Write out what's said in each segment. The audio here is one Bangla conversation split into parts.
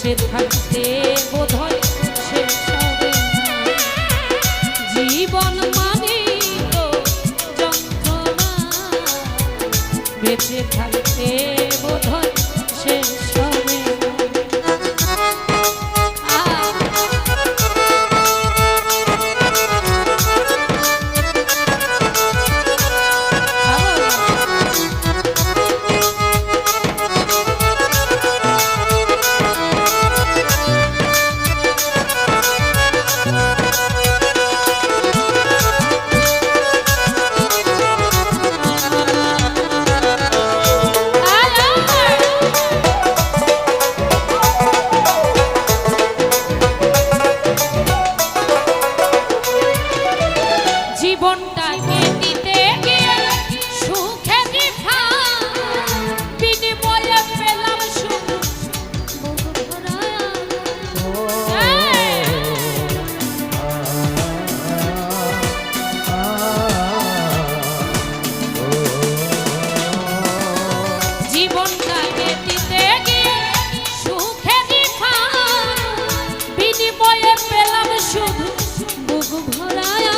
বেঁচে থাকতে বোধহয় শেষ হবে না। জীবন মানে তো যন্ত্রণা, বেঁচে থাকতে বোধহয় শেষ হবে না। জীবনটাকে দিতে গিয়ে সুখে দিফা, বিনিময়ে পেলাম শুধু জীবনটাকে দিতে গিয়ে সুখে দিফা, বিনিময়ে পেলাম শুধু বুক ভরায়া।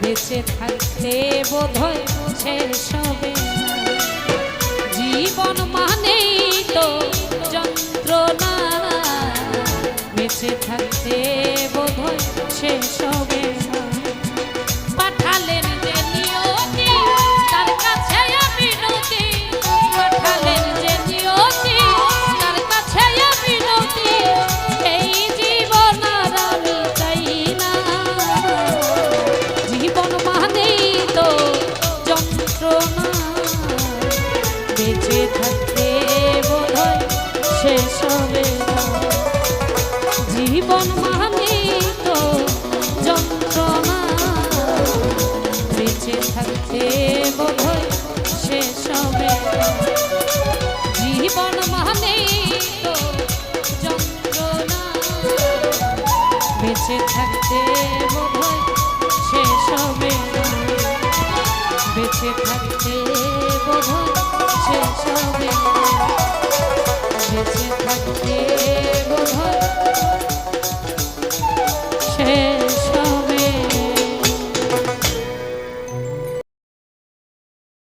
বেঁচে থাকতে বোধহয় শেষ হবে না। জীবন মানেই তো যন্ত্রণা, বেঁচে থাকতে বোধহয় শেষ হবে না। পাঠালেন যে নিয়তি তার কাছে বিনতি, পাঠালেন যে নিয়তি তার কাছে বিনতি, এই জীবন আর আমি চাই না। জীবন মানেই তো যন্ত্রণা, বেঁচে থাকতে বোধহয় শেষ হবে না। জীবন মানেই তো যন্ত্রণা, বেঁচে থাকতে বোধহয় শেষ হবে না। জীবন মানেই তো যন্ত্রণা, বেঁচে থাকতে বোধহয় শেষ হবে না। বেঁচে থাকতে বোধহয় শেষ হবে না। বেঁচে থাকতে বোধহয়